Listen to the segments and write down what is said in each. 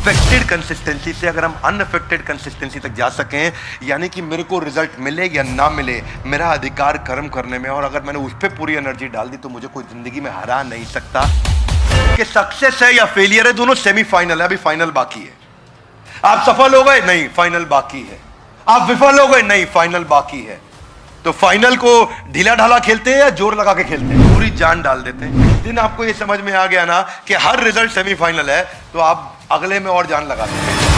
Affected consistency से अगर हम अनअफेक्टेड कंसिस्टेंसी तक जा सकें, यानी कि मेरे को रिजल्ट मिले या ना मिले, मेरा अधिकार कर्म करने में, और अगर मैंने उस पर पूरी एनर्जी डाल दी तो मुझे कोई जिंदगी में हरा नहीं सकता। कि सक्सेस है या फेलियर है, दोनों सेमीफाइनल है, अभी फाइनल बाकी है। आप सफल हो गए, नहीं, फाइनल बाकी है। आप विफल हो गए, नहीं, फाइनल बाकी है। तो फाइनल को ढीला ढाला खेलते हैं या जोर लगा के खेलते हैं? पूरी जान डाल देते हैं। जिस दिन आपको ये समझ में आ गया ना कि हर रिजल्ट सेमीफाइनल है, तो आप अगले में और जान लगा देते हैं।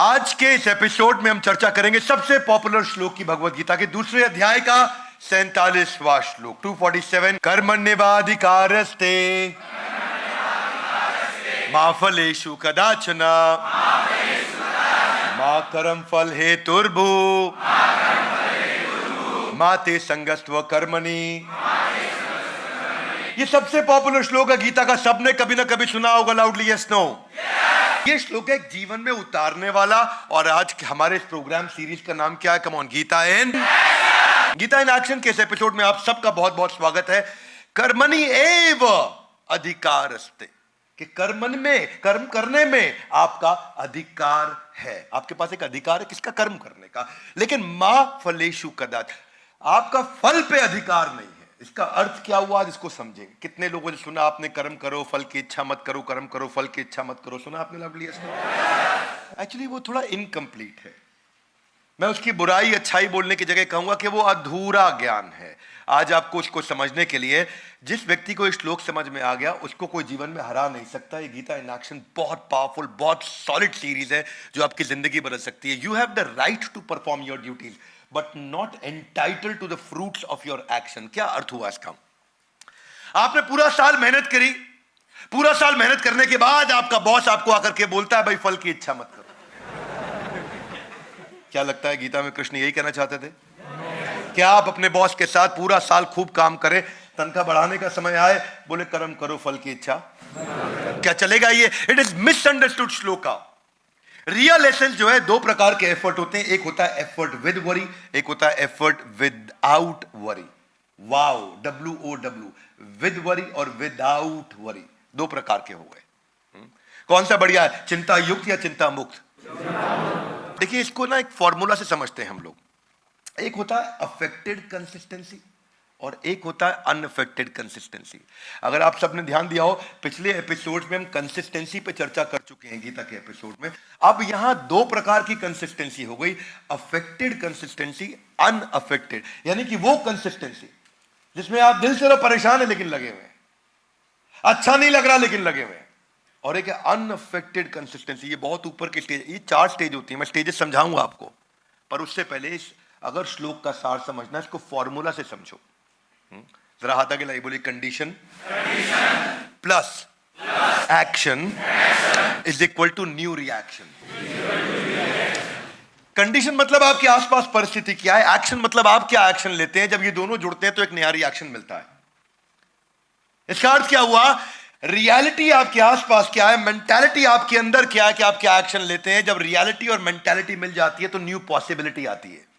आज के इस एपिसोड में हम चर्चा करेंगे सबसे पॉपुलर श्लोक की, भगवद गीता के दूसरे अध्याय का 47वां श्लोक 247। कर्मण्येवाधिकारस्ते मा फलेषु कदाचन मा कर्म फल हेतुर्भु मा ते संगस्त्व कर्मणि। ये सबसे पॉपुलर श्लोक है गीता का, सबने कभी ना कभी सुना होगा। Loudly yes no. ये श्लोक है जीवन में उतारने वाला। और आज हमारे इस प्रोग्राम सीरीज का नाम क्या है? Come on, Gita in action के इस एपिसोड में आप सबका बहुत बहुत स्वागत है। कर्मणि एव अधिकारस्ते, कि कर्म करने में आपका अधिकार है। आपके पास एक अधिकार है, किसका? कर्म करने का। लेकिन मा फलेषु कदाच, आपका फल पे अधिकार नहीं है। इसका अर्थ क्या हुआ, इसको समझेंगे। कितने लोगों ने सुना आपने कर्म करो फल की इच्छा मत करो, कर्म करो फल की इच्छा मत करो? सुना आपने? लवली एक्चुअली वो थोड़ा इनकम्प्लीट है। मैं उसकी बुराई अच्छाई बोलने की जगह कहूंगा कि वो अधूरा ज्ञान है। आज आपको उसको समझने के लिए, जिस व्यक्ति को इस श्लोक समझ में आ गया उसको कोई जीवन में हरा नहीं सकता। ये गीता इन एक्शन बहुत पावरफुल, बहुत सॉलिड सीरीज है जो आपकी जिंदगी बदल सकती है। You have the right to perform your duties but not entitled to the fruits of your action. क्या अर्थ हुआ इसका? आपने पूरा साल मेहनत करी, पूरा साल मेहनत करने के बाद आपका बॉस आपको आकर के बोलता है भाई फल की इच्छा मत करो। क्या लगता है गीता में कृष्ण यही कहना चाहते थे? क्या आप अपने बॉस के साथ पूरा साल खूब काम करें, तनख्वाह बढ़ाने का समय आए बोले कर्म करो फल की इच्छा? क्या चलेगा? ये it is misunderstood shloka. Real essence जो है, दो प्रकार के एफर्ट होते हैं। एक होता है एफर्ट विद वरी, एक होता है effort without worry. Wow, WOW, with worry और विदाउट वरी, दो प्रकार के हो गए। कौन सा बढ़िया है, चिंता युक्त या चिंता मुक्त? देखिए, इसको ना एक फॉर्मूला से समझते हैं हम लोग। एक होता है अफेक्टेड कंसिस्टेंसी और एक होता है अनअफेक्टेड कंसिस्टेंसी। अगर आप सबने ध्यान दिया हो, पिछले एपिसोड में हम कंसिस्टेंसी पे चर्चा कर चुके हैं गीता के एपिसोड में। अब यहां दो प्रकार की कंसिस्टेंसी हो गई, अफेक्टेड कंसिस्टेंसी, अनअफेक्टेड। यानी कि वो कंसिस्टेंसी जिसमें आप दिल से तो परेशान है लेकिन लगे हुए, अच्छा नहीं लग रहा लेकिन लगे हुए। और एक अनअफेक्टेड कंसिस्टेंसी, ये बहुत ऊपर की स्टेज। ये 4 स्टेज होती है, मैं स्टेजेस समझाऊंगा आपको, पर उससे पहले अगर श्लोक का सार समझना, इसको फॉर्मूला से समझो। जरा हाथ आगे लाई, बोलिए condition plus action is equal to new reaction. Condition मतलब आपके आसपास परिस्थिति क्या है, एक्शन मतलब आप क्या एक्शन लेते हैं। जब ये दोनों जुड़ते हैं तो एक नया रिएक्शन मिलता है। इसका अर्थ क्या हुआ? रियलिटी आपके आसपास क्या है, मेंटालिटी आपके अंदर क्या है कि आप क्या एक्शन लेते हैं। जब रियलिटी और मेंटालिटी मिल जाती है तो न्यू पॉसिबिलिटी आती है।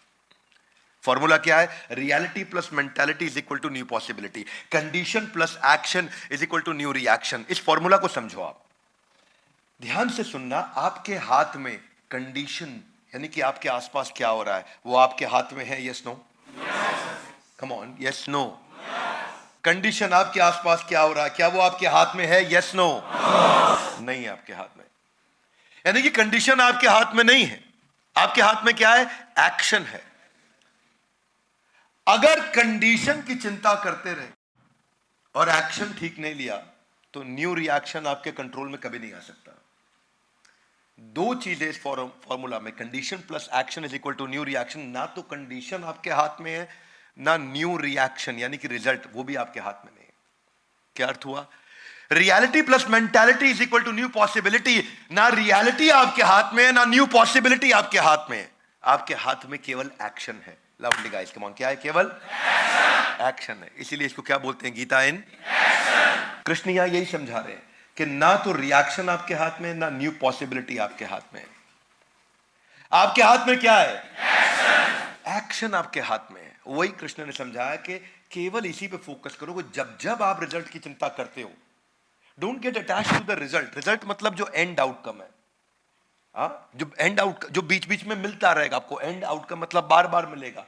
फॉर्मूला क्या है? Reality plus mentality is equal to new possibility. Condition plus action is equal to new reaction. इस फॉर्मूला को समझो आप, ध्यान से सुनना। आपके हाथ में कंडीशन, यानी कि आपके आसपास क्या हो रहा है, वो आपके हाथ में है? Yes no? Come on, yes no? Condition आपके आसपास क्या हो रहा है, क्या वो आपके हाथ में है? Yes no? नहीं है आपके हाथ में। यानी कि कंडीशन आपके हाथ में नहीं है। आपके हाथ में क्या है? एक्शन है। अगर कंडीशन की चिंता करते रहे और एक्शन ठीक नहीं लिया तो न्यू रिएक्शन आपके कंट्रोल में कभी नहीं आ सकता। दो चीजें इस फॉर्मूला में, condition plus action is equal to new reaction. ना तो कंडीशन आपके हाथ में है, ना न्यू रिएक्शन यानी कि रिजल्ट, वो भी आपके हाथ में नहीं है। क्या अर्थ हुआ? Reality plus mentality is equal to new possibility. ना रियलिटी आपके हाथ में है, ना न्यू पॉसिबिलिटी आपके हाथ में है। आपके हाथ में केवल एक्शन है। लवली गाइस, कम ऑन, क्या है? केवल एक्शन है। इसीलिए इसको क्या बोलते हैं? Gita in action. कृष्ण यहां यही समझा रहे हैं कि ना तो रिएक्शन आपके हाथ में, ना न्यू पॉसिबिलिटी आपके हाथ में है। आपके हाथ में क्या है? एक्शन। एक्शन आपके हाथ में है। वही कृष्ण ने समझाया कि केवल इसी पे फोकस करो कि जब जब आप रिजल्ट की चिंता करते हो, don't get attach to the result. Result मतलब जो एंड आउटकम है, जो एंड आउट, जो बीच बीच में मिलता रहेगा आपको, एंड आउटकम मतलब बार बार मिलेगा।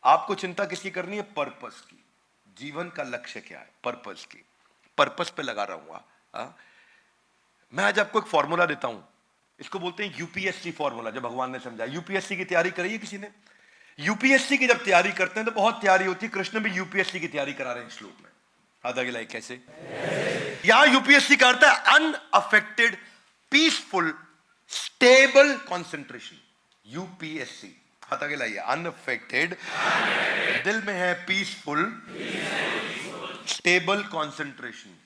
आपको चिंता किसकी करनी है? पर्पस की। जीवन का लक्ष्य क्या है? पर्पस की। पर्पस पे लगा रहूंगा। मैं आज आपको एक फॉर्मूला देता हूं, इसको बोलते हैं यूपीएससी फॉर्मूला, जो भगवान ने समझाया। यूपीएससी की तैयारी करी है किसी ने? यूपीएससी की जब तैयारी करते हैं तो बहुत तैयारी होती है। कृष्ण भी यूपीएससी की तैयारी करा रहे हैं श्लोक में। हाथ आगे लाइक कैसे? यहां यूपीएससी का अर्थ है unaffected, peaceful, stable concentration. UPSC, हाथ आगे लाइए। अनअफेक्टेड, दिल में है पीसफुल, स्टेबल कंसंट्रेशन,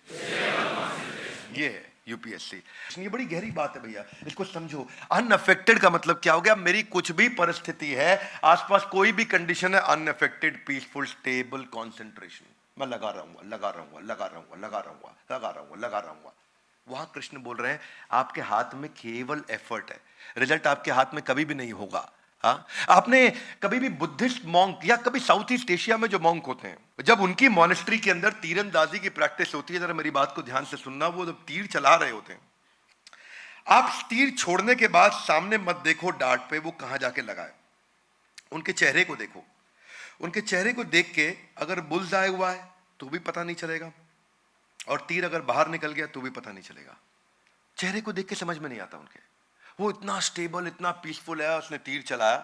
ये है यूपीएससी। ये बड़ी गहरी बात है भैया, इसको समझो। अनअफेक्टेड का मतलब क्या हो गया? मेरी कुछ भी परिस्थिति है, आसपास कोई भी कंडीशन है, अनअफेक्टेड, पीसफुल, स्टेबल कंसंट्रेशन। मैं लगा रहूंगा, लगा रहूंगा, लगा रहूंगा, लगा रहूंगा, लगा रहूंगा, लगा रहूंगा। वहां कृष्ण बोल रहे हैं आपके हाथ में केवल एफर्ट है, रिजल्ट आपके हाथ में कभी भी नहीं होगा। हाँ, आपने कभी भी बुद्धिस्ट मॉन्क या कभी साउथ ईस्ट एशिया में जो मॉन्क होते हैं, जब उनकी मॉनेस्ट्री के अंदर तीरंदाजी की प्रैक्टिस होती है, जरा मेरी बात को ध्यान से सुनना, वो जब तीर चला रहे होते हैं, आप तीर छोड़ने के बाद सामने मत देखो डार्ट पे वो कहां जाके लगाए, उनके चेहरे को देखो। उनके चेहरे को देख के अगर बुल्स आए हुआ है तो भी पता नहीं चलेगा, और तीर अगर बाहर निकल गया तो भी पता नहीं चलेगा। चेहरे को देख के समझ में नहीं आता उनके। वो इतना स्टेबल, इतना पीसफुल है। उसने तीर चलाया,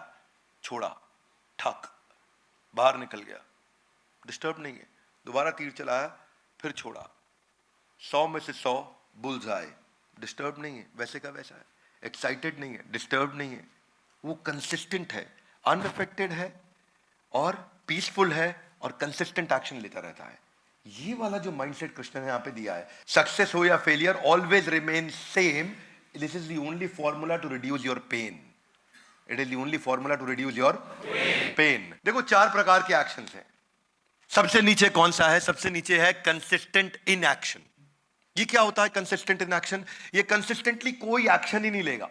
छोड़ा, ठक, बाहर निकल गया, डिस्टर्ब नहीं है। दोबारा तीर चलाया, फिर छोड़ा, 100 में से 100 बुल्स आए, डिस्टर्ब नहीं है, वैसे का वैसा है। एक्साइटेड नहीं है, डिस्टर्ब नहीं है। वो कंसिस्टेंट है, अनअफेक्टेड है, और पीसफुल है, और कंसिस्टेंट एक्शन लेता रहता है। ये वाला जो माइंडसेट कृष्ण ने यहां पे दिया है, सक्सेस हो या failure, always remain same. This is the only formula to reduce your pain. It is the only formula to reduce your pain. देखो 4 प्रकार के एक्शंस हैं। सबसे नीचे कौन सा है? सबसे नीचे है कंसिस्टेंट इन एक्शन। ये क्या होता है कंसिस्टेंट इन एक्शन? ये कंसिस्टेंटली कोई एक्शन ही नहीं लेगा,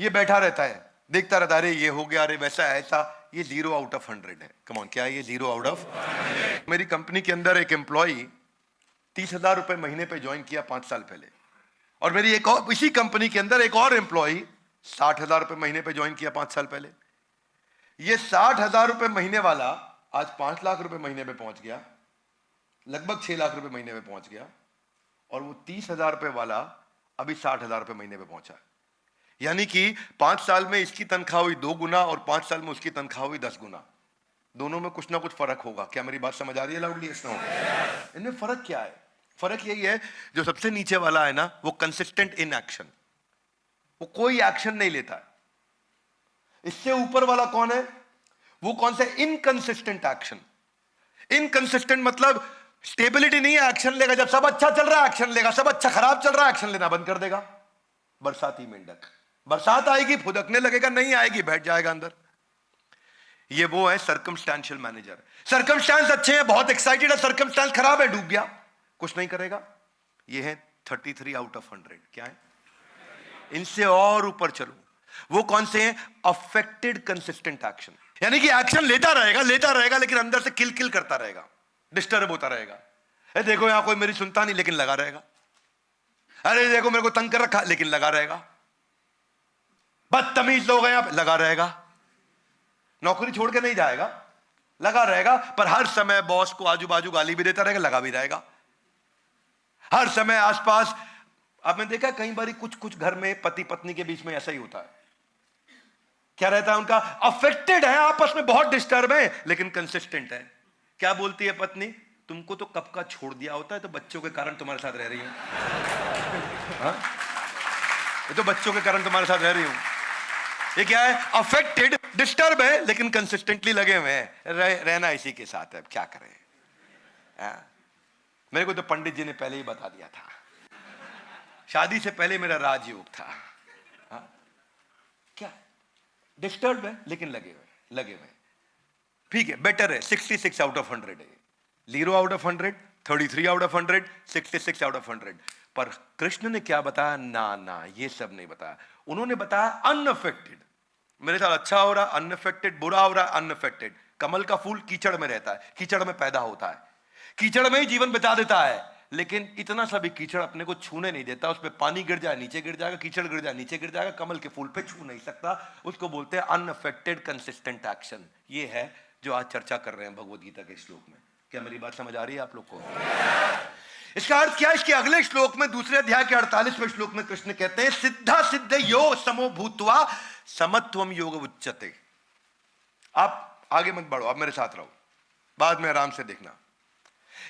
ये बैठा रहता है, देखता रहता है, अरे ये हो गया, अरे वैसा ऐसा। ये 0 आउट ऑफ 100 है। कम ऑन, क्या है ये? 0 आउट ऑफ 100। मेरी कंपनी के अंदर एक एम्प्लॉई 30,000 रुपए महीने पे ज्वाइन किया 5 साल पहले, और मेरी एक और, इसी कंपनी के अंदर एक और एम्प्लॉई 60,000 रुपए महीने पे ज्वाइन किया 5 साल पहले। ये 60,000 रुपए महीने वाला आज 5 लाख रुपए महीने पे पहुंच गया, लगभग 6 लाख रुपए महीने पे पहुंच गया, और वो 30,000 रुपए वाला अभी 60,000 रुपए महीने पे पहुंचा। यानी कि 5 साल में इसकी तनख्वाह हुई 2 गुना, और 5 साल में उसकी तनख्वाह हुई 10 गुना। दोनों में कुछ ना कुछ फर्क होगा। क्या मेरी बात समझ आ रही है लाउडली? इनमें फर्क क्या है? फर्क यही है, जो सबसे नीचे वाला है ना, वो कंसिस्टेंट इन एक्शन, वो कोई एक्शन नहीं लेता। इससे ऊपर वाला कौन है? वो कौन सा? Inconsistent action. इनकंसिस्टेंट मतलब स्टेबिलिटी नहीं है, एक्शन लेगा। जब सब अच्छा चल रहा है एक्शन लेगा, सब अच्छा खराब चल रहा है एक्शन लेना बंद कर देगा। बरसाती मेंढक, बरसात आएगी फुदकने लगेगा, नहीं आएगी बैठ जाएगा अंदर। ये वो है सर्कमस्टेंशियल मैनेजर। सर्कमस्टेंस अच्छे हैं, बहुत एक्साइटेड है, सर्कमस्टेंस खराब है, डूब गया, कुछ नहीं करेगा। ये है 33 आउट ऑफ 100। क्या है? इनसे और ऊपर चलो, वो कौन से हैं? Affected consistent action. यानी कि एक्शन लेता रहेगा, लेता रहेगा, लेकिन अंदर से किल किल करता रहेगा, डिस्टर्ब होता रहेगा। देखो यहां कोई मेरी सुनता नहीं, लेकिन लगा रहेगा। अरे देखो मेरे को तंग कर रखा, लेकिन लगा रहेगा। बदतमीज लोग हैं यहां, लगा रहेगा। नौकरी छोड़ के नहीं जाएगा, लगा रहेगा। पर हर समय बॉस को आजू बाजू गाली भी देता रहेगा, लगा भी रहेगा। हर समय आसपास, आपने देखा कई बार कुछ घर में पति पत्नी के बीच में ऐसा ही होता है। क्या रहता है उनका? अफेक्टेड है, आपस में बहुत डिस्टर्ब है, लेकिन कंसिस्टेंट है। क्या बोलती है पत्नी? तुमको तो कब का छोड़ दिया होता है, तो बच्चों के कारण तुम्हारे साथ रह रही हूं। ये तो बच्चों के कारण तुम्हारे साथ रह रही हूं। ये क्या है? अफेक्टेड, डिस्टर्ब है, लेकिन कंसिस्टेंटली लगे हुए हैं, रहना इसी के साथ है, क्या करें। मेरे को तो पंडित जी ने पहले ही बता दिया था, शादी से पहले मेरा राजयोग था। क्या? डिस्टर्ब है, लेकिन लगे हुए, लगे हुए। ठीक है, बेटर है। 66 आउट ऑफ 100 है। 0 out of 100, 33 out of 100, 66 out of 100। पर कृष्ण ने क्या बताया? ना ना, ये सब नहीं बताया। उन्होंने बताया अनअफेक्टेड, मेरे साथ अच्छा हो रहा है अनअफेक्टेड, बुरा हो रहा है अनअफेक्टेड। कमल का फूल कीचड़ में रहता है, कीचड़ में पैदा होता है, कीचड़ में ही जीवन बिता देता है, लेकिन इतना सा भी कीचड़ अपने को छूने नहीं देता। उस पर पानी गिर जाए नीचे गिर जाएगा, कीचड़ गिर जाए नीचे गिर जाएगा, कमल के फूल पे छू नहीं सकता। उसको बोलते हैं अनअफेक्टेड कंसिस्टेंट एक्शन। ये है जो आज चर्चा कर रहे हैं भगवद गीता के श्लोक में। क्या मेरी बात समझ आ रही है आप लोग को? इसका अर्थ क्या है? इसके अगले श्लोक में, दूसरे अध्याय के 48वें श्लोक में कृष्ण कहते हैं सिद्धा सिद्ध यो समो भूत्वा समत्वम योग उच्यते। आप आगे मत बढ़ो, आप मेरे साथ रहो, बाद में आराम से देखना।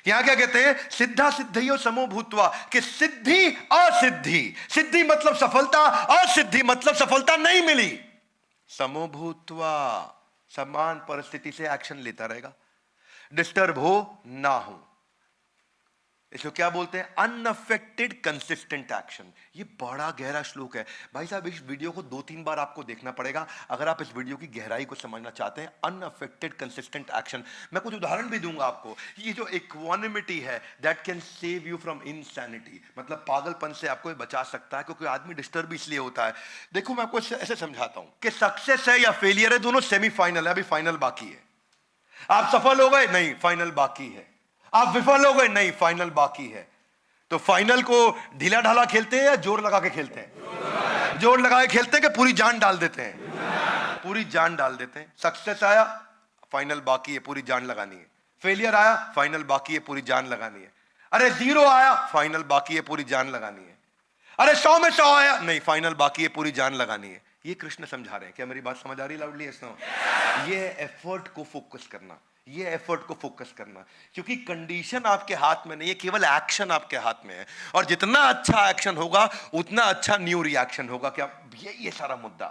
यहां क्या कहते हैं? सिद्धा सिद्धयो समो भूत्वा, कि सिद्धि असिद्धि, सिद्धि मतलब सफलता, असिद्धि मतलब सफलता नहीं मिली, समो भूत्वा समान परिस्थिति से एक्शन लेता रहेगा, डिस्टर्ब हो ना हो। इसको क्या बोलते हैं? Unaffected consistent action. ये बड़ा गहरा श्लोक है भाई साहब। इस वीडियो को 2-3 बार आपको देखना पड़ेगा अगर आप इस वीडियो की गहराई को समझना चाहते हैं। अनअफेक्टेड कंसिस्टेंट एक्शन, मैं कुछ उदाहरण भी दूंगा आपको। ये जो इक्वानिमिटी है, that can save you from insanity, मतलब पागलपन से आपको बचा सकता है, क्योंकि आदमी डिस्टर्ब इसलिए होता है। देखो मैं आपको ऐसे समझाता हूं कि सक्सेस है या फेलियर है, दोनों सेमीफाइनल है, अभी फाइनल बाकी है। आप सफल हो गए? नहीं, फाइनल बाकी है। आप विफल हो गए? नहीं, फाइनल बाकी है। तो फाइनल को ढीला ढाला खेलते हैं या जोर लगा के खेलते हैं? जोर लगा के खेलते हैं कि पूरी जान डाल देते हैं? पूरी जान डाल देते हैं। सक्सेस आया, फाइनल बाकी है, पूरी जान लगानी है। फेलियर आया, फाइनल बाकी है, पूरी जान लगानी है। अरे 0 आया, फाइनल बाकी है, पूरी जान लगानी है। अरे 100 में 100 आया, नहीं, फाइनल बाकी है, पूरी जान लगानी है। ये कृष्ण समझा रहे हैं। क्या मेरी बात समझ आ रही है लाउडली? ये एफर्ट को फोकस करना, ये एफर्ट को फोकस करना, क्योंकि कंडीशन आपके हाथ में नहीं है, केवल एक्शन आपके हाथ में है। और जितना अच्छा एक्शन होगा उतना अच्छा न्यू रिएक्शन होगा। क्या ये सारा मुद्दा?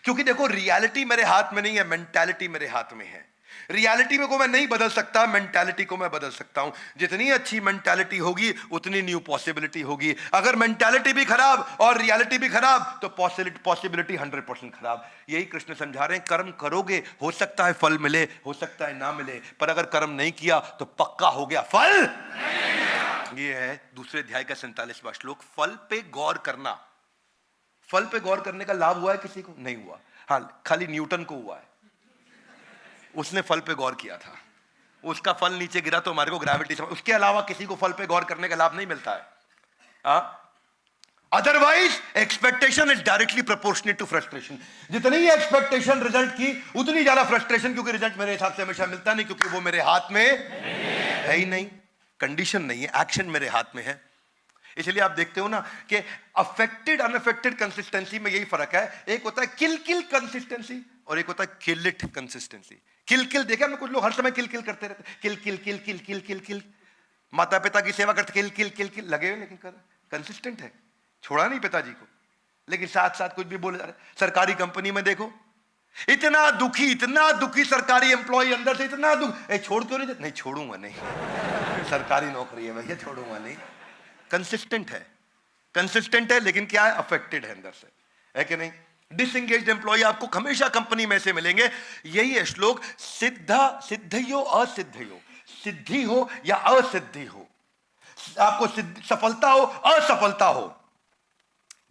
क्योंकि देखो, रियलिटी मेरे हाथ में नहीं है, मेंटालिटी मेरे हाथ में है। रियलिटी में को मैं नहीं बदल सकता, मेंटालिटी को मैं बदल सकता हूं। जितनी अच्छी मेंटालिटी होगी उतनी न्यू पॉसिबिलिटी होगी। अगर मेंटालिटी भी खराब और रियलिटी भी खराब तो पॉसिबिलिटी 100% खराब। यही कृष्ण समझा रहे हैं। कर्म करोगे, हो सकता है फल मिले, हो सकता है ना मिले, पर अगर कर्म नहीं किया तो पक्का हो गया फल। ये है दूसरे अध्याय का 47वां श्लोक। फल पे गौर करना। फल पे गौर करने का लाभ हुआ है किसी को? नहीं हुआ। हाँ, खाली न्यूटन को हुआ है। उसने फल पे गौर किया था, उसका फल नीचे गिरा तो हमारे को ग्रेविटी समझ। उसके अलावा किसी को फल पे गौर करने का लाभ नहीं मिलता है। Otherwise expectation is directly proportionate to frustration. जितनी ही एक्सपेक्टेशन रिजल्ट की उतनी ज्यादा फ्रस्ट्रेशन, क्योंकि रिजल्ट मेरे हिसाब से हमेशा मिलता नहीं, क्योंकि वो मेरे हाथ में है ही नहीं। कंडीशन नहीं है, एक्शन मेरे हाथ में है। इसलिए आप देखते हो ना कि अफेक्टेड अनअफेक्टेड कंसिस्टेंसी में यही फर्क है। एक होता है किल किल कंसिस्टेंसी और एक होता है किल इट कंसिस्टेंसी। किल किल देखा मैं, कुछ लोग हर समय किल किल करते रहते, किल किल किल किल किल किल किल। माता पिता की सेवा करते, किल किल किल किल लगे हुए, लेकिन कर कंसिस्टेंट है, छोड़ा नहीं पिताजी को, लेकिन साथ साथ कुछ भी बोले जा रहे। सरकारी कंपनी में देखो, इतना दुखी सरकारी एम्प्लॉय अंदर से, इतना दुख, छोड़ क्यों नहीं छोड़ूंगा नहीं, सरकारी नौकरी है भैया, छोड़ूंगा नहीं। कंसिस्टेंट है, लेकिन क्या है? अफेक्टेड है अंदर से, है कि नहीं? डिसएंगेज्ड एम्प्लॉय आपको हमेशा कंपनी में से मिलेंगे। यही है श्लोक। सिद्धयो असिद्धयो, सिद्धि हो या असिद्धि हो, आपको सफलता हो असफलता हो,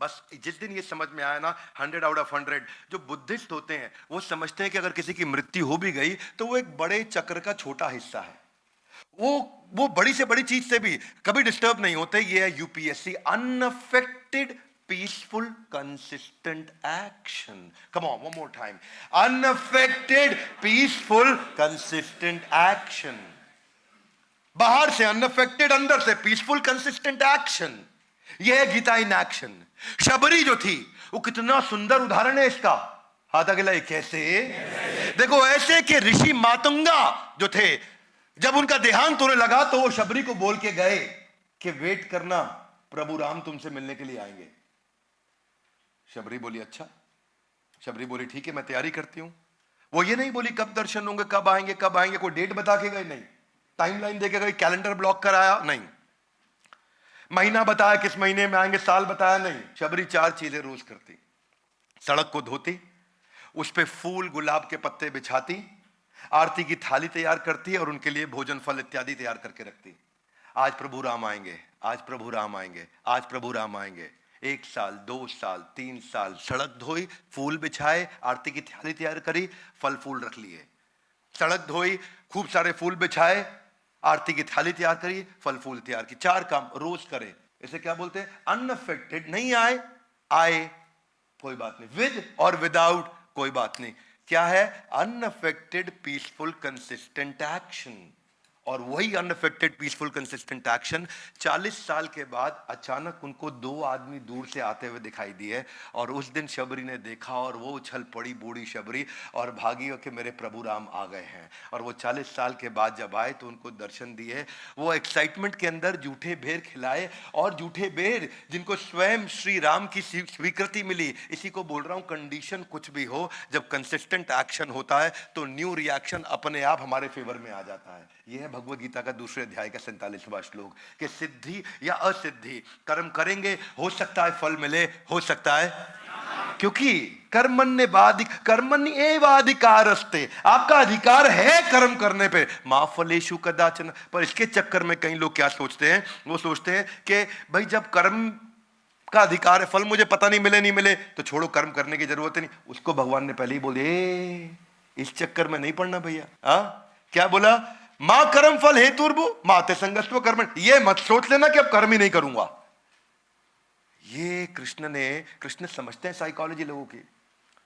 बस जिस दिन ये समझ में आया ना, 100 आउट ऑफ 100 जो बुद्धिस्ट होते हैं वो समझते हैं कि अगर किसी की मृत्यु हो भी गई तो वो एक बड़े चक्र का छोटा हिस्सा है। वो बड़ी से बड़ी चीज से भी कभी डिस्टर्ब नहीं होते। ये है UPSC, unaffected peaceful consistent action. Come on, one more time, unaffected peaceful consistent action. बाहर से अनअफेक्टेड, अंदर से पीसफुल कंसिस्टेंट एक्शन। यह है गीता इन एक्शन। शबरी जो थी वो कितना सुंदर उदाहरण है इसका। हाथ अगला कैसे? देखो, ऐसे कि ऋषि मातंगा जो थे, जब उनका देहांत होने लगा तो वो शबरी को बोल के गए कि वेट करना, प्रभु राम तुमसे मिलने के लिए आएंगे। शबरी बोली अच्छा। शबरी बोली ठीक है, मैं तैयारी करती हूं। वो ये नहीं बोली कब दर्शन होंगे, कब आएंगे कब आएंगे, कोई डेट बता के गए नहीं, टाइमलाइन दे के गए, कैलेंडर ब्लॉक कराया नहीं, महीना बताया किस महीने में आएंगे, साल बताया नहीं। शबरी 4 चीजें रोज करती। सड़क को धोती, उस पे फूल गुलाब के पत्ते बिछाती, आरती की थाली तैयार करती और उनके लिए भोजन फल इत्यादि तैयार करके रखती। आज प्रभु राम आएंगे, आज प्रभु राम आएंगे, आज प्रभु राम आएंगे। 1 साल, 2 साल, 3 साल सड़क धोई, फूल बिछाए, आरती की थाली तैयार करी, फल फूल रख लिए। सड़क धोई, खूब सारे फूल बिछाए, आरती की थाली तैयार करी, फल फूल तैयार की। 4 काम रोज करे। इसे क्या बोलते हैं? अनअफेक्टेड। नहीं आए, आए कोई बात नहीं, विद और विदाउट कोई बात नहीं। क्या है? Unaffected peaceful consistent action. और वही अनअफेक्टेड पीसफुल कंसिस्टेंट एक्शन 40 साल के बाद अचानक उनको 2 आदमी दूर से आते हुए दिखाई दिए, और उस दिन शबरी ने देखा और वो उछल पड़ी, बूढ़ी शबरी, और भागी कि मेरे प्रभु राम आ गए हैं। और वो 40 साल के बाद जब आए तो उनको दर्शन दिए। वो एक्साइटमेंट के अंदर जूठे बेर खिलाए, और जूठे बेर जिनको स्वयं श्री राम की स्वीकृति मिली। इसी को बोल रहा हूं, कंडीशन कुछ भी हो, जब कंसिस्टेंट एक्शन होता है तो न्यू रिएक्शन अपने आप हमारे फेवर में आ जाता है। यह है भगवद गीता का दूसरे अध्याय का 47वां श्लोक, कि सिद्धि या असिद्धि कर्म करेंगे, हो सकता है फल मिले, हो सकता है, क्योंकि कर्मण्य एवाधिकारस्ते, आपका अधिकार है कर्म करने पे, मा फलेषु कदाचन। पर इसके चक्कर में कई लोग क्या सोचते हैं? वो सोचते हैं कि भाई जब कर्म का अधिकार है, फल मुझे पता नहीं मिले नहीं मिले तो छोड़ो, कर्म करने की जरूरत नहीं। उसको भगवान ने पहले ही बोल दिया, इस चक्कर में नहीं पड़ना भैया। क्या बोला? मां कर्म फल हेतुर्भु माते संगस्त्व कर्म। ये मत सोच लेना कि अब कर्म ही नहीं करूंगा। ये कृष्ण समझते हैं साइकोलॉजी लोगों की,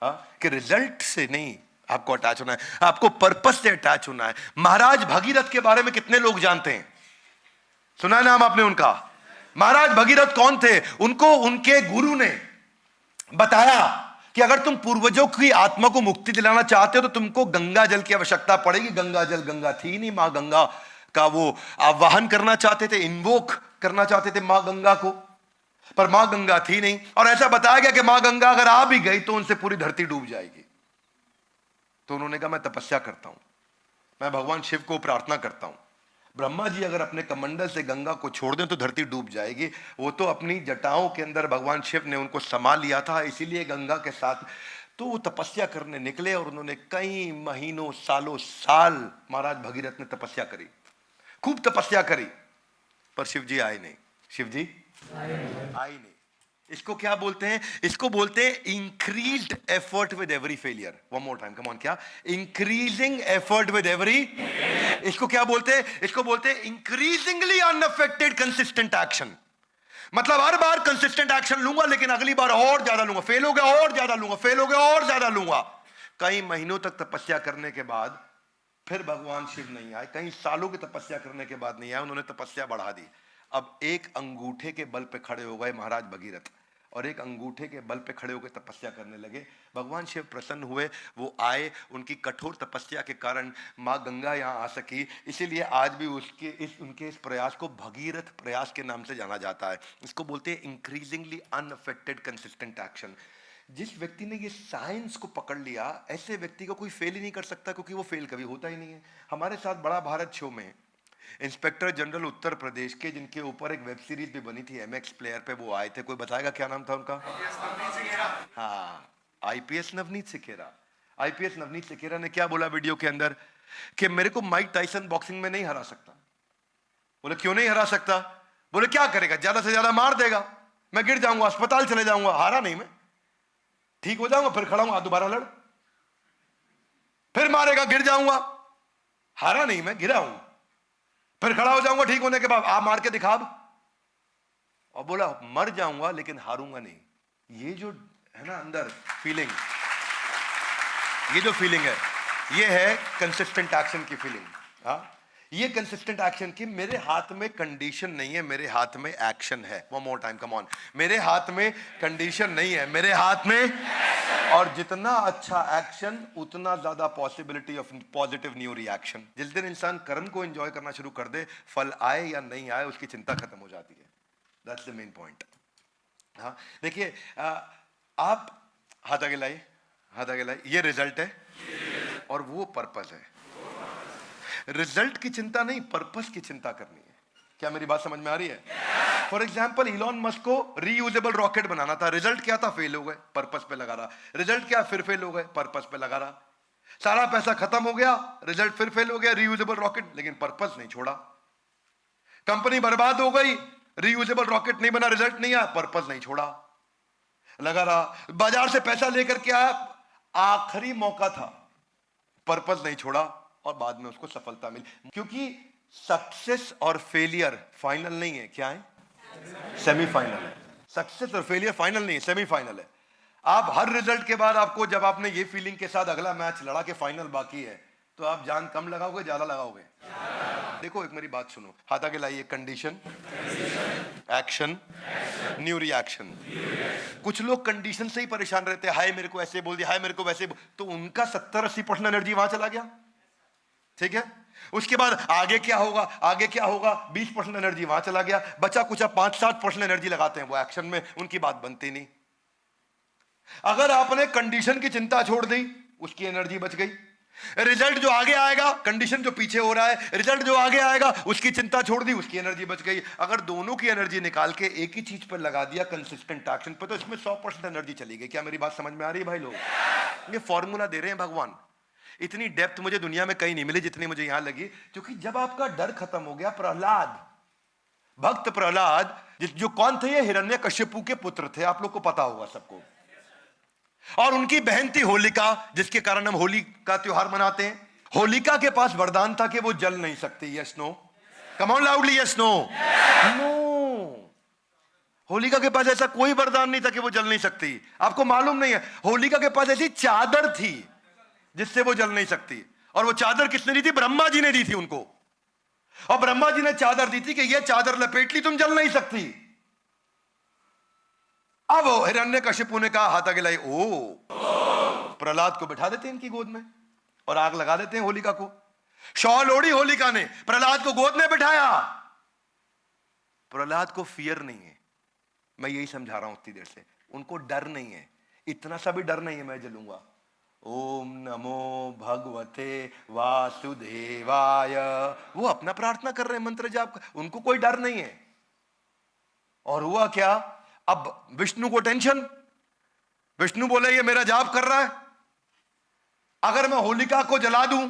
कि रिजल्ट से नहीं आपको अटैच होना है, आपको पर्पस से अटैच होना है। महाराज भगीरथ के बारे में कितने लोग जानते हैं? सुना नाम आपने उनका? महाराज भगीरथ कौन थे? उनको उनके गुरु ने बताया कि अगर तुम पूर्वजों की आत्मा को मुक्ति दिलाना चाहते हो तो तुमको गंगा जल की आवश्यकता पड़ेगी। गंगा थी नहीं, मां गंगा का वो आवाहन करना चाहते थे, इन्वोक करना चाहते थे मां गंगा को, पर मां गंगा थी नहीं। और ऐसा बताया गया कि मां गंगा अगर आ भी गई तो उनसे पूरी धरती डूब जाएगी। तो उन्होंने कहा मैं तपस्या करता हूं, मैं भगवान शिव को प्रार्थना करता हूं, ब्रह्मा जी अगर अपने कमंडल से गंगा को छोड़ दें तो धरती डूब जाएगी। वो तो अपनी जटाओं के अंदर भगवान शिव ने उनको समा लिया था, इसीलिए गंगा के साथ। तो वो तपस्या करने निकले, और उन्होंने कई महीनों सालों साल महाराज भगीरथ ने तपस्या करी, खूब तपस्या करी, पर शिव जी आए नहीं। शिव जी आए नहीं। इसको क्या बोलते हैं? इसको बोलते हैं increased effort with every failure. One more time, come on. क्या? Increasing effort with every. इसको क्या बोलते हैं? इसको बोलते हैं इंक्रीजिंगली अनअफेक्टेड कंसिस्टेंट एक्शन। मतलब हर बार कंसिस्टेंट एक्शन लूंगा, लेकिन अगली बार और ज्यादा लूंगा, फेल हो गया और ज्यादा लूंगा, फेल हो गया और ज्यादा लूंगा। कई महीनों तक तपस्या करने के बाद फिर भगवान शिव नहीं आए, कई सालों की तपस्या करने के बाद नहीं आए, उन्होंने तपस्या बढ़ा दी। अब एक अंगूठे के बल पे खड़े हो गए महाराज भगीरथ, और एक अंगूठे के बल पे खड़े होकर तपस्या करने लगे। भगवान शिव प्रसन्न हुए, वो आए, उनकी कठोर तपस्या के कारण माँ गंगा यहाँ आ सकी। इसीलिए आज भी उनके इस प्रयास को भगीरथ प्रयास के नाम से जाना जाता है। इसको बोलते हैं इंक्रीजिंगली अनअफेक्टेड कंसिस्टेंट एक्शन। जिस व्यक्ति ने ये साइंस को पकड़ लिया, ऐसे व्यक्ति को कोई फेल ही नहीं कर सकता, क्योंकि वो फेल कभी होता ही नहीं है। हमारे साथ बड़ा भारत शो में इंस्पेक्टर जनरल उत्तर प्रदेश के, जिनके ऊपर एक वेब सीरीज भी बनी थी MX प्लेयर पे, वो आए थे। कोई बताएगा क्या नाम था उनका? हाँ, IPS नवनीत सिखेरा। IPS नवनीत सिखेरा ने क्या बोला वीडियो के अंदर? कि मेरे को माइक टाइसन बॉक्सिंग में नहीं हरा सकता। बोले क्यों नहीं हरा सकता? बोले क्या करेगा, ज्यादा से ज्यादा मार देगा, मैं गिर जाऊंगा, अस्पताल चले जाऊंगा। हारा नहीं मैं, ठीक हो जाऊंगा, फिर खड़ा हूं, दोबारा लड़, फिर मारेगा, गिर जाऊंगा। हारा नहीं मैं, गिरा हूं, फिर खड़ा हो जाऊंगा ठीक होने के बाद, आप मार के दिखा। और बोला मर जाऊंगा लेकिन हारूंगा नहीं। ये जो है ना अंदर फीलिंग, ये जो फीलिंग है, ये है कंसिस्टेंट एक्शन की फीलिंग। ये कंसिस्टेंट एक्शन की, मेरे हाथ में कंडीशन नहीं है, मेरे हाथ में एक्शन है। One more time, come on. मेरे हाथ में कंडीशन नहीं है, मेरे हाथ में। और जितना अच्छा एक्शन, उतना ज्यादा possibility of positive new reaction. जिस दिन इंसान कर्म को एंजॉय करना शुरू कर दे, फल आए या नहीं आए उसकी चिंता खत्म हो जाती है। That's the main point. हाँ देखिए, आप हाथ आगे लाइए, हाथ आगे लाइए। ये रिजल्ट है और वो पर्पस है। रिजल्ट की चिंता नहीं, पर्पस की चिंता करनी है। क्या मेरी बात समझ में आ रही है? फॉर एग्जाम्पल, इलॉन मस्क को रीयूजेबल रॉकेट बनाना था, रिजल्ट क्या था? फेल हो गए, पर्पस पे लगा रहा। रिजल्ट क्या? फिर फेल हो गए, पर्पस पे लगा रहा। सारा पैसा खत्म हो गया, रिजल्ट फिर फेल हो गया, रीयूजेबल रॉकेट, लेकिन पर्पस नहीं छोड़ा। कंपनी बर्बाद हो गई, रीयूजेबल रॉकेट नहीं बना, रिजल्ट नहीं आया, पर्पस नहीं छोड़ा। लगा रहा, बाजार से पैसा लेकर के आया, आखिरी मौका था, पर्पस नहीं छोड़ा और बाद में उसको सफलता मिली। क्योंकि सक्सेस और फेलियर फाइनल नहीं है, क्या है? सेमीफाइनल है। सक्सेस और फेलियर फाइनल नहीं है, सेमीफाइनल है। आप हर रिजल्ट के बाद आपको, जब आपने ये फीलिंग के साथ अगला मैच लड़ा के फाइनल बाकी है, तो आप जान कम लगाओगे ज्यादा लगाओगे? देखो एक मेरी बात सुनो, हाथ आगे लाइए। Condition, action, new reaction. कुछ लोग कंडीशन से ही परेशान रहते हैं, हाय मेरे को ऐसे बोल दिया, हाय मेरे को वैसे तो उनका 70-80% एनर्जी वहां चला गया। ठीक है, उसके बाद आगे क्या होगा, आगे क्या होगा, 20% एनर्जी वहां चला गया, बचा कुछ 5-7% एनर्जी लगाते हैं वो एक्शन में, उनकी बात बनती नहीं। अगर आपने कंडीशन की चिंता छोड़ दी, उसकी एनर्जी बच गई। रिजल्ट जो आगे आएगा, कंडीशन जो पीछे हो रहा है, रिजल्ट जो आगे आएगा उसकी चिंता छोड़ दी, उसकी एनर्जी बच गई। अगर दोनों की एनर्जी निकाल के एक ही चीज पर लगा दिया, कंसिस्टेंट एक्शन पर, तो इसमें 100% एनर्जी चली गई। क्या मेरी बात समझ में आ रही है भाई लोग? ये फॉर्मूला दे रहे हैं भगवान। इतनी डेप्थ मुझे दुनिया में कहीं नहीं मिली जितनी मुझे यहां लगी, क्योंकि जब आपका डर खत्म हो गया, प्रहलाद, भक्त प्रहलाद, जो कौन थे? ये हिरण्यकश्यपु के पुत्र थे, आप लोग को पता होगा सबको। और उनकी बहन थी होलिका, जिसके कारण हम होली का त्योहार मनाते हैं। होलिका के पास वरदान था कि वो जल नहीं सकती। Yes no? Come on loudly, yes no? No, Holika के पास ऐसा कोई वरदान नहीं था कि वो जल नहीं सकती। आपको मालूम नहीं है, होलिका के पास ऐसी चादर थी जिससे वो जल नहीं सकती। और वो चादर किसने दी थी? ब्रह्मा जी ने दी थी उनको। और ब्रह्मा जी ने चादर दी थी कि ये चादर लपेट ली, तुम जल नहीं सकती। अब हिरण्यकशिपु ने कहा, हाथ आगे लाई, ओ, प्रहलाद को बिठा देते हैं इनकी गोद में और आग लगा देते हैं होलिका को। शॉल ओढ़ी होलिका ने, प्रहलाद को गोद में बिठाया। प्रहलाद को फियर नहीं है, मैं यही समझा रहा हूं उतनी देर से। उनको डर नहीं है, इतना सा भी डर नहीं है मैं जलूंगा। ओम नमो भगवते वासुदेवाय, वो अपना प्रार्थना कर रहे हैं, मंत्र जाप, उनको कोई डर नहीं है। और हुआ क्या? अब विष्णु को टेंशन। विष्णु बोले ये मेरा जाप कर रहा है, अगर मैं होलिका को जला दूं,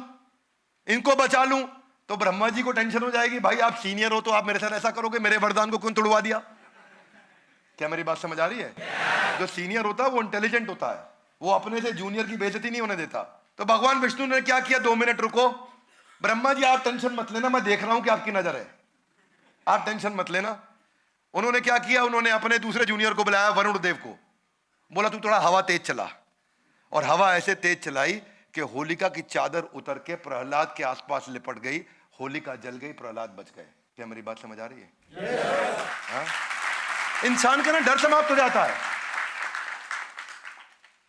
इनको बचा लूं, तो ब्रह्मा जी को टेंशन हो जाएगी, भाई आप सीनियर हो तो आप मेरे साथ ऐसा करोगे, मेरे वरदान को क्यों तोड़वा दिया? क्या मेरी बात समझ आ रही है? जो सीनियर होता है वो इंटेलिजेंट होता है, वो अपने से जूनियर की बेइज्जती नहीं होने देता। तो भगवान विष्णु ने क्या किया? 2 मिनट रुको, ब्रह्मा जी आप टेंशन मत लेना, मैं देख रहा हूं कि आपकी नजर है, आप टेंशन मत लेना। उन्होंने क्या किया? उन्होंने अपने दूसरे जूनियर को बुलाया, वरुण देव को, बोला तू थोड़ा हवा तेज चला। और हवा ऐसे तेज चलाई कि होलिका की चादर उतर के प्रहलाद के आसपास लिपट गई, होलिका जल गई, प्रहलाद बच गए। क्या मेरी बात समझ आ रही है? हाँ? इंसान का ना डर समाप्त हो जाता है।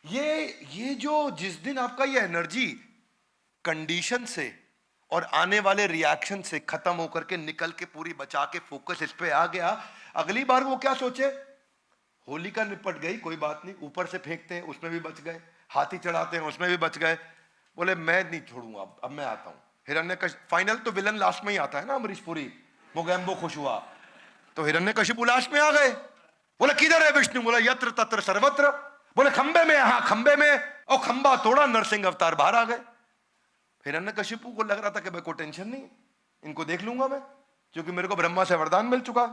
ये जो जिस दिन आपका ये एनर्जी कंडीशन से और आने वाले रिएक्शन से खत्म होकर के निकल के पूरी बचा के फोकस इस पे आ गया, अगली बार वो क्या सोचे? होलिका निपट गई, कोई बात नहीं, ऊपर से फेंकते हैं उसमें भी बच गए, हाथी चढ़ाते हैं उसमें भी बच गए। बोले मैं नहीं छोड़ूंगा, अब मैं आता हूं। हिरण्यकशिपु, फाइनल तो विलन लास्ट में ही आता है ना, अमरीश पुरी, मोगैम्बो खुश हुआ, तो हिरण्यकशिपु लास्ट में आ गए। बोले किधर है विष्णु? बोला यत्र तत्र सर्वत्र। बोले खंबे में, हाँ खंबे में, और खंबा तोड़ा, नरसिंह अवतार बाहर आ गए। हिरण्यकशिपु को लग रहा था कि भाई कोई टेंशन नहीं, इनको देख लूंगा मैं, क्योंकि मेरे को ब्रह्मा से वरदान मिल चुका।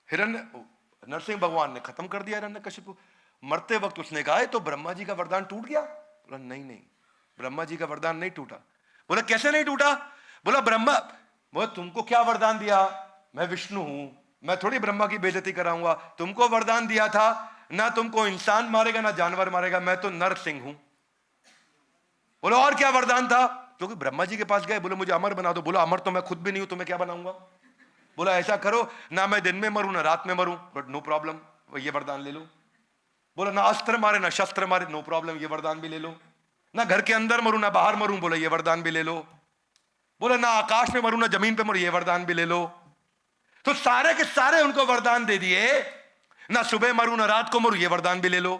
नरसिंह भगवान ने खत्म कर दिया हिरण्यकशिपु। मरते वक्त उसने कहा तो ब्रह्मा जी का वरदान टूट गया? बोला नहीं नहीं, ब्रह्मा जी का वरदान नहीं टूटा। बोला कैसे नहीं टूटा? बोला ब्रह्मा, बोला तुमको क्या वरदान दिया? मैं विष्णु हूं, मैं थोड़ी ब्रह्मा की बेइज्जती कराऊंगा। तुमको वरदान दिया था ना तुमको इंसान मारेगा ना जानवर मारेगा, मैं तो नरसिंह हूं। बोलो और क्या वरदान था? क्योंकि ब्रह्मा जी के पास गए, बोले मुझे अमर बना दो। बोला अमर तो मैं खुद भी नहीं हूं, तो मैं क्या बनाऊंगा? बोला ऐसा करो ना मैं दिन में मरूं ना रात में मरूं, बट नो प्रॉब्लम, ये वरदान ले लो। बोला ना अस्त्र मारे ना शस्त्र मारे, नो प्रॉब्लम, ये वरदान भी ले लो। ना घर के अंदर मरूं ना बाहर मरूं, बोला ये वरदान भी ले लो। बोला ना आकाश में मरूं ना जमीन पे मरूं, ये वरदान भी ले लो। तो सारे के सारे उनको वरदान दे दिए, ना सुबह मरूं ना रात को मरूं, ये वरदान भी ले लो।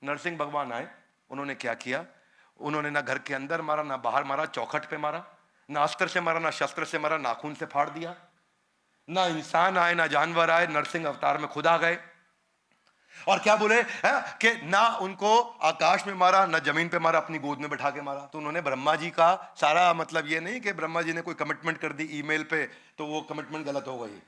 नरसिंह भगवान आए, उन्होंने क्या किया? उन्होंने ना घर के अंदर मारा ना बाहर मारा, चौखट पे मारा, ना अस्त्र से मारा ना शस्त्र से मारा, नाखून से फाड़ दिया। ना इंसान आए ना जानवर आए, नरसिंह अवतार में खुद आ गए। और क्या बोले कि ना उनको आकाश में मारा ना जमीन पे मारा, अपनी गोद में बैठा के मारा। तो उन्होंने ब्रह्मा जी का सारा, मतलब ये नहीं कि ब्रह्मा जी ने कोई कमिटमेंट कर दी ईमेल पे तो वो कमिटमेंट गलत हो गई।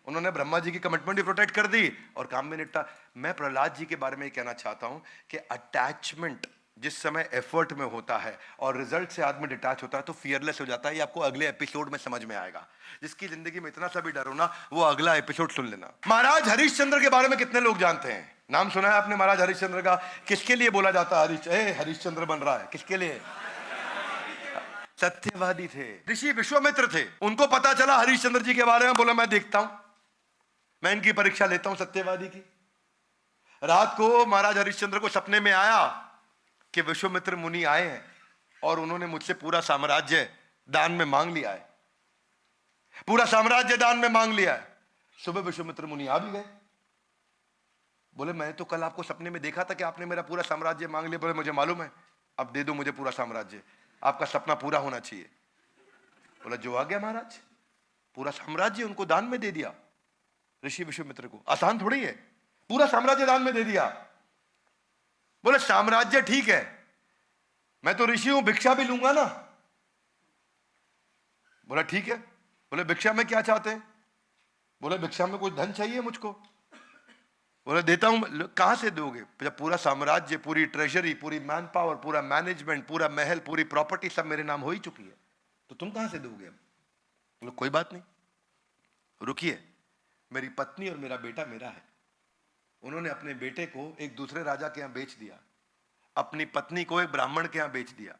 उन्होंने ब्रह्मा जी की कमिटमेंट भी प्रोटेक्ट कर दी और काम भी निपटा। मैं प्रहलाद जी के बारे में कहना चाहता हूं कि अटैचमेंट जिस समय एफर्ट में होता है और रिजल्ट से आदमी डिटैच होता है तो फियरलेस हो जाता है। ये आपको अगले एपिसोड में समझ में आएगा। जिसकी जिंदगी में इतना सा भी डर हो ना, वो अगला एपिसोड सुन लेना। महाराज हरिश्चंद्र के बारे में कितने लोग जानते हैं? नाम सुना है आपने महाराज हरिश्चंद्र का? किसके लिए बोला जाता है हरिश्चंद्र बन रहा है? किसके लिए? सत्यवादी थे, ऋषि विश्वामित्र थे। उनको पता चला हरिश्चंद्र जी के बारे में, बोला मैं देखता हूं, मैं इनकी परीक्षा लेता हूं सत्यवादी की। रात को महाराज हरिश्चंद्र को सपने में आया कि विश्वामित्र मुनि आए हैं और उन्होंने मुझसे पूरा साम्राज्य दान में मांग लिया है, पूरा साम्राज्य दान में मांग लिया है। सुबह विश्वामित्र मुनि आ भी गए। बोले मैं तो कल आपको सपने में देखा था कि आपने मेरा पूरा साम्राज्य मांग लिया। बोले मुझे मालूम है, अब दे दो मुझे पूरा साम्राज्य, आपका सपना पूरा होना चाहिए। बोला जो आ गया महाराज, पूरा साम्राज्य उनको दान में दे दिया। ऋषि विश्वामित्र को आसान थोड़ी है, पूरा साम्राज्य दान में दे दिया। बोले साम्राज्य ठीक है, मैं तो ऋषि हूं, भिक्षा भी लूंगा ना। बोला ठीक है। बोले भिक्षा में क्या चाहते हैं? बोले भिक्षा में कुछ धन चाहिए मुझको। बोले देता हूं। कहां से दोगे? जब पूरा साम्राज्य, पूरी ट्रेजरी, पूरी मैन पावर, पूरा मैनेजमेंट, पूरा महल, पूरी प्रॉपर्टी सब मेरे नाम हो ही चुकी है, तो तुम कहां से दोगे? बोले कोई बात नहीं, रुकिए, मेरी पत्नी और मेरा बेटा मेरा है। उन्होंने अपने बेटे को एक दूसरे राजा के यहां बेच दिया, अपनी पत्नी को एक ब्राह्मण के यहां बेच दिया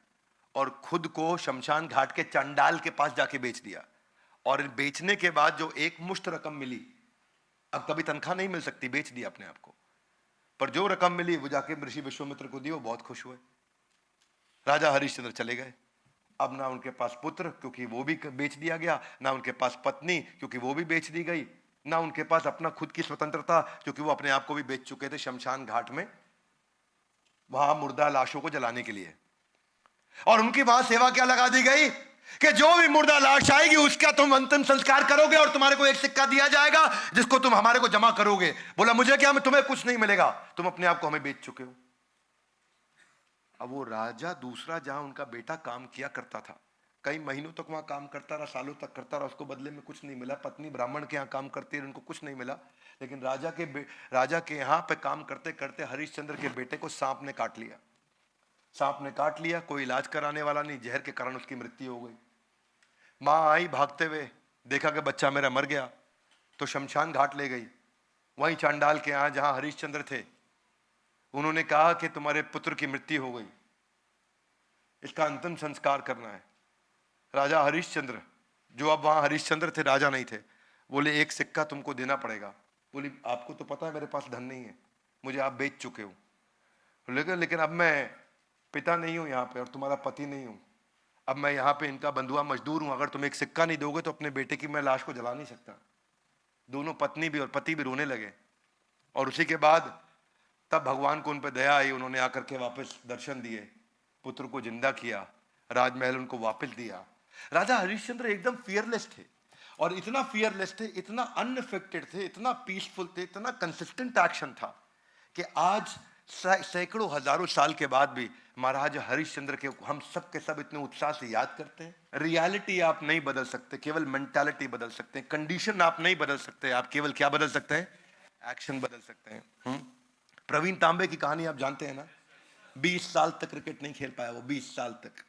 और खुद को शमशान घाट के चंडाल के पास जाके बेच दिया। और बेचने के बाद जो एक मुश्त रकम मिली, अब कभी तनख्वाह नहीं मिल सकती, बेच दिया अपने आप को, पर जो रकम मिली वो जाके ऋषि विश्वामित्र को दी। वो बहुत खुश हुए। राजा हरिश्चंद्र चले गए। अब ना उनके पास पुत्र क्योंकि वो भी बेच दिया गया, ना उनके पास पत्नी क्योंकि वो भी बेच दी गई, ना उनके पास अपना खुद की स्वतंत्रता क्योंकि वो अपने आप को भी बेच चुके थे शमशान घाट में, वहां मुर्दा लाशों को जलाने के लिए। और उनकी वहां सेवा क्या लगा दी गई कि जो भी मुर्दा लाश आएगी उसका तुम अंतिम संस्कार करोगे और तुम्हारे को एक सिक्का दिया जाएगा जिसको तुम हमारे को जमा करोगे। बोला मुझे क्या, मैं तुम्हें कुछ नहीं मिलेगा, तुम अपने आप को हमें बेच चुके हो। अब वो राजा दूसरा जहां उनका बेटा काम किया करता था, कई महीनों तक वहां काम करता रहा, सालों तक करता रहा, उसको बदले में कुछ नहीं मिला। पत्नी ब्राह्मण के यहाँ काम करती है, उनको कुछ नहीं मिला। लेकिन राजा के यहाँ पे काम करते करते हरिश्चंद्र के बेटे को सांप ने काट लिया। सांप ने काट लिया, कोई इलाज कराने वाला नहीं, जहर के कारण उसकी मृत्यु हो गई। माँ आई भागते हुए, देखा कि बच्चा मेरा मर गया, तो शमशान घाट ले गई। वहीं चांडाल के यहाँ जहां हरिश्चंद्र थे, उन्होंने कहा कि तुम्हारे पुत्र की मृत्यु हो गई, इसका अंतिम संस्कार करना है। राजा हरिश्चंद्र, जो अब वहां हरिश्चंद्र थे, राजा नहीं थे, बोले एक सिक्का तुमको देना पड़ेगा। बोली आपको तो पता है मेरे पास धन नहीं है, मुझे आप बेच चुके हो, लेकिन अब मैं पिता नहीं हूं यहाँ पे और तुम्हारा पति नहीं हूं, अब मैं यहाँ पे इनका बंधुआ मजदूर हूं, अगर तुम एक सिक्का नहीं दोगे तो अपने बेटे की मैं लाश को जला नहीं सकता। दोनों पत्नी भी और पति भी रोने लगे। और उसी के बाद तब भगवान को उन पर दया आई, उन्होंने आकर के वापस दर्शन दिए, पुत्र को जिंदा किया, राजमहल उनको वापस दिया। राजा हरिश्चंद्र एकदम फियरलेस थे, और इतना फियरलेस थे, इतना अनअफेक्टेड थे, इतना पीसफुल थे, इतना कंसिस्टेंट एक्शन था कि आज सैकड़ों हजारों साल के बाद भी महाराज हरिश्चंद्र के हम सब के सब इतने उत्साह से याद करते हैं। रियलिटी आप नहीं बदल सकते, केवल मेंटालिटी बदल सकते हैं। कंडीशन आप नहीं बदल सकते, आप केवल क्या बदल सकते हैं? एक्शन बदल सकते हैं। प्रवीण तांबे की कहानी आप जानते हैं ना, 20 साल तक क्रिकेट नहीं खेल पाया वो, 20 साल तक,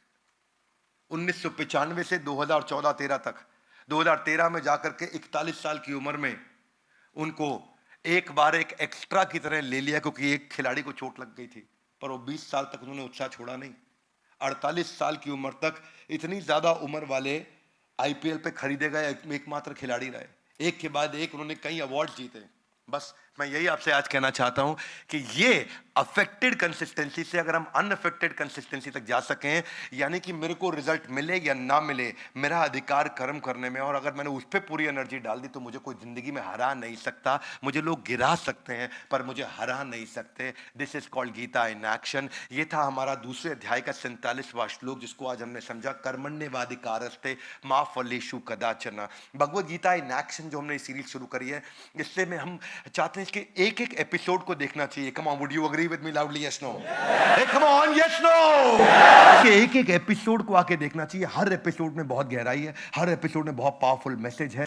1995 से 2014-13 तक। 2013 में जाकर के 41 साल की उम्र में उनको एक बार एक एक्स्ट्रा की तरह ले लिया क्योंकि एक खिलाड़ी को चोट लग गई थी, पर वो 20 साल तक उन्होंने उत्साह छोड़ा नहीं। 48 साल की उम्र तक इतनी ज्यादा उम्र वाले आईपीएल पे खरीदे गए एकमात्र खिलाड़ी रहे, एक के बाद एक उन्होंने कई अवार्ड जीते। बस मैं यही आपसे आज कहना चाहता हूं कि ये अफेक्टेड कंसिस्टेंसी से अगर हम अनअफेक्टेड कंसिस्टेंसी तक जा सकें, यानी कि मेरे को रिजल्ट मिले या ना मिले, मेरा अधिकार कर्म करने में, और अगर मैंने उस पर पूरी एनर्जी डाल दी तो मुझे कोई जिंदगी में हरा नहीं सकता। मुझे लोग गिरा सकते हैं पर मुझे हरा नहीं सकते। This is called Gita in action. ये था हमारा दूसरे अध्याय का 47वां श्लोक, जिसको आज हमने समझा, कर्मण्येवाधिकारस्ते मा फलेषु कदाचन। भगवद गीता इन एक्शन जो हमने सीरीज शुरू करी है, इससे में हम चाहते हैं इसके एक एक एपिसोड को देखना चाहिए। Come on, would you agree with me loudly? Yes no? Hey come on, yes no? एक एक एपिसोड को आके देखना चाहिए। हर एपिसोड में बहुत गहराई है, हर एपिसोड में बहुत पावरफुल मैसेज है।